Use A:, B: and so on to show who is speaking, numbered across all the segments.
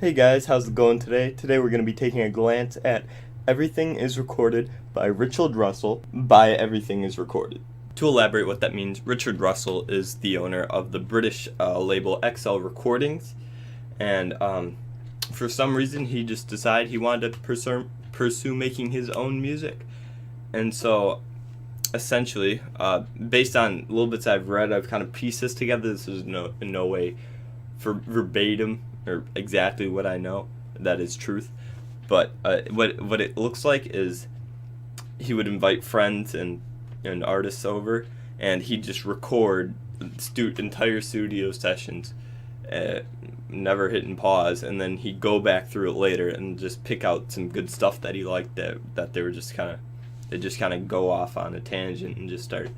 A: Hey guys, how's it going today? Today we're going to be taking a glance at Everything is Recorded by Richard Russell by Everything is Recorded. To elaborate what that means, Richard Russell is the owner of the British label XL Recordings, and for some reason he just decided he wanted to pursue making his own music. And so essentially, based on little bits I've read, I've kind of pieced this together. This is in no way for verbatim or exactly what I know that is truth, but what it looks like is he would invite friends and artists over, and he'd just record entire studio sessions, never hitting pause, and then he'd go back through it later and just pick out some good stuff that he liked that they were just kind of go off on a tangent and just start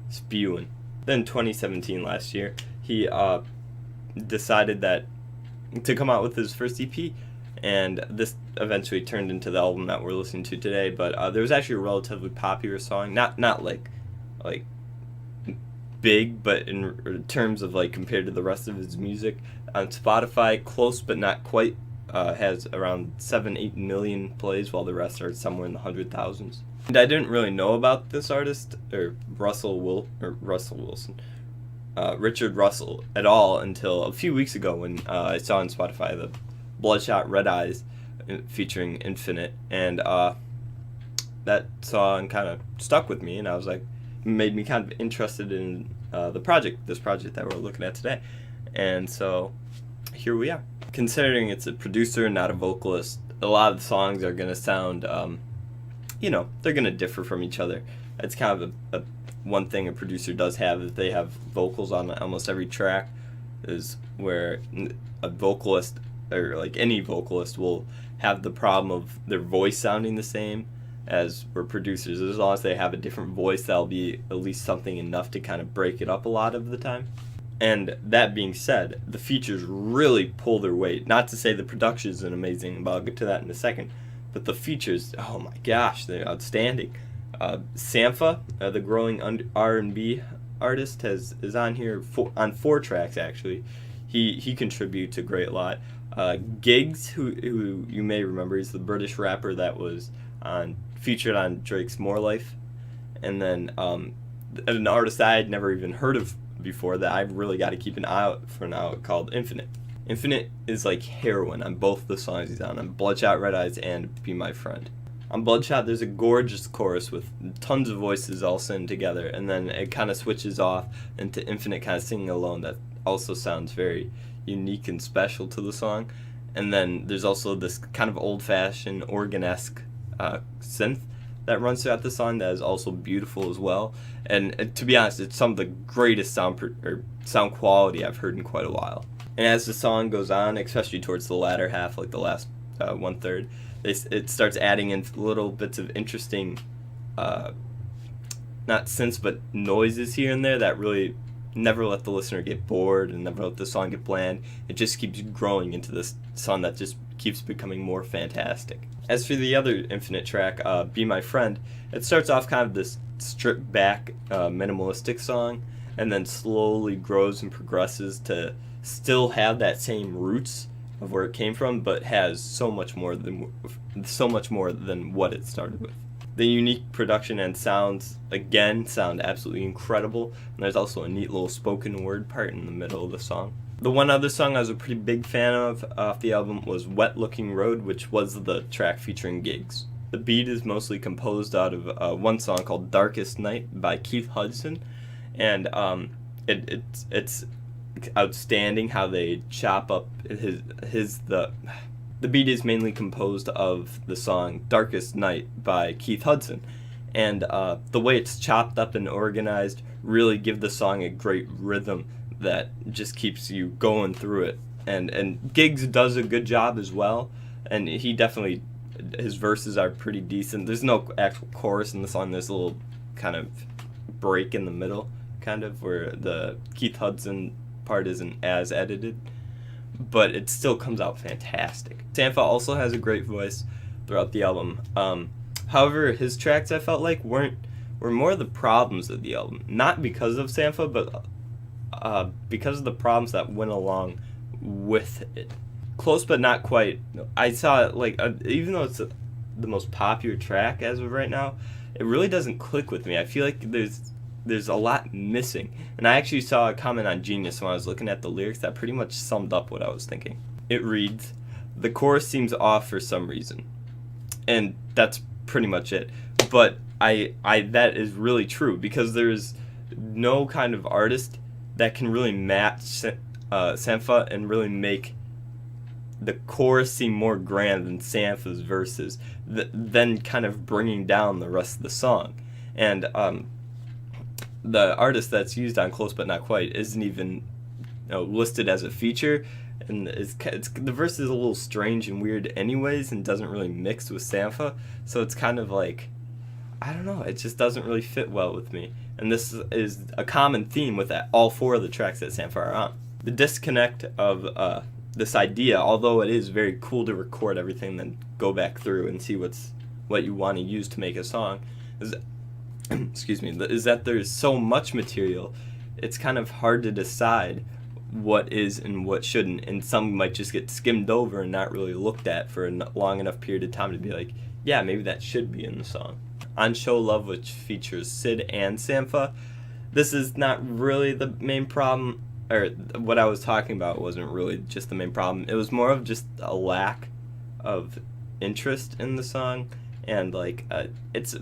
A: spewing. Then 2017, last year, he decided that to come out with his first EP, and this eventually turned into the album that we're listening to today. But there was actually a relatively popular song, not like big, but in terms of like compared to the rest of his music on Spotify, close but not quite. Has around 7-8 million plays, while the rest are somewhere in the 100,000s. And I didn't really know about this artist or Richard Russell at all until a few weeks ago when I saw on Spotify the Bloodshot Red Eyes featuring Infinite, and that song kind of stuck with me, and I was like, made me kind of interested in this project that we're looking at today. And so here we are. Considering it's a producer, not a vocalist, a lot of the songs are going to sound, they're going to differ from each other. It's kind of a one thing a producer does have, that they have vocals on almost every track, is where a vocalist, or like any vocalist, will have the problem of their voice sounding the same as for producers. As long as they have a different voice, that'll be at least something enough to kind of break it up a lot of the time. And that being said, the features really pull their weight. Not to say the production isn't amazing, but I'll get to that in a second. But the features, oh my gosh, they're outstanding. Sampha, the growing R&B artist, is on here on 4 tracks actually. He contributes a great lot. Giggs, who you may remember, he's the British rapper that was featured on Drake's More Life, and then an artist I had never even heard of before that I've really got to keep an eye out for now, called Infinite. Infinite is like heroin on both the songs he's on Bloodshot Red Eyes and Be My Friend. On Bloodshot, there's a gorgeous chorus with tons of voices all singing together, and then it kind of switches off into Infinite kind of singing alone. That also sounds very unique and special to the song. And then there's also this kind of old-fashioned organ-esque synth that runs throughout the song that is also beautiful as well. And to be honest, it's some of the greatest sound quality I've heard in quite a while. And as the song goes on, especially towards the latter half, like the last 1/3, it starts adding in little bits of interesting, not synths, but noises here and there that really never let the listener get bored and never let the song get bland. It just keeps growing into this song that just keeps becoming more fantastic. As for the other Infinite track, Be My Friend, it starts off kind of this stripped back, minimalistic song, and then slowly grows and progresses to still have that same roots of where it came from, but has so much more than what it started with. The unique production and sounds again sound absolutely incredible, and there's also a neat little spoken word part in the middle of the song. The one other song I was a pretty big fan of off the album was Wet Looking Road, which was the track featuring Giggs. The beat is mostly composed out of one song called Darkest Night by Keith Hudson, and it's outstanding how they chop up the beat is mainly composed of the song Darkest Night by Keith Hudson, and the way it's chopped up and organized really give the song a great rhythm that just keeps you going through it. And Giggs does a good job as well, and he definitely, his verses are pretty decent. There's no actual chorus in the song. There's a little kind of break in the middle, kind of, where the Keith Hudson part isn't as edited, but it still comes out fantastic. Sampha also has a great voice throughout the album. However, his tracks, I felt like, were more the problems of the album. Not because of Sampha, but because of the problems that went along with it. Close but not quite. I saw like even though it's the most popular track as of right now, it really doesn't click with me. I feel like there's a lot missing. And I actually saw a comment on Genius when I was looking at the lyrics that pretty much summed up what I was thinking. It reads, "The chorus seems off for some reason," and that's pretty much it. But I that is really true because there's no kind of artist that can really match Sampha and really make the chorus seem more grand than Sampha's verses, then kind of bringing down the rest of the song. And the artist that's used on Close But Not Quite isn't even listed as a feature, and the verse is a little strange and weird anyways and doesn't really mix with Sampha, so it's kind of like, I don't know, it just doesn't really fit well with me. And this is a common theme with all 4 of the tracks that Sampha are on. The disconnect of this idea, although it is very cool to record everything, then go back through and see what you want to use to make a song, is excuse me, is that there's so much material, it's kind of hard to decide what is and what shouldn't, and some might just get skimmed over and not really looked at for a long enough period of time to be like, yeah, maybe that should be in the song. On Show Love, which features Sid and Sampha, this is not really the main problem, or what I was talking about wasn't really just the main problem. It was more of just a lack of interest in the song, and like it's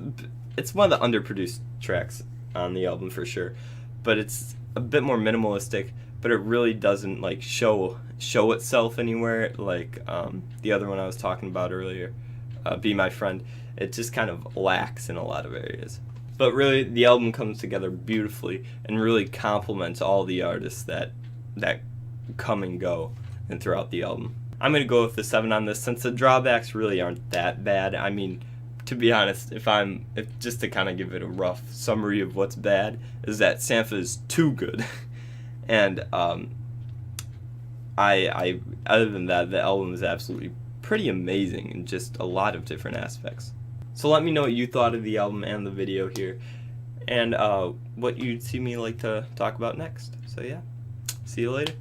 A: one of the underproduced tracks on the album for sure, but it's a bit more minimalistic, but it really doesn't like show itself anywhere like the other one I was talking about earlier, Be My Friend. It just kind of lacks in a lot of areas. But really, the album comes together beautifully and really complements all the artists that come and go and throughout the album. I'm going to go with the 7 on this since the drawbacks really aren't that bad. I mean, to be honest, if just to kind of give it a rough summary of what's bad, is that Sampha is too good. And I other than that, the album is absolutely pretty amazing in just a lot of different aspects. So let me know what you thought of the album and the video here, and what you'd see me like to talk about next. So yeah, see you later.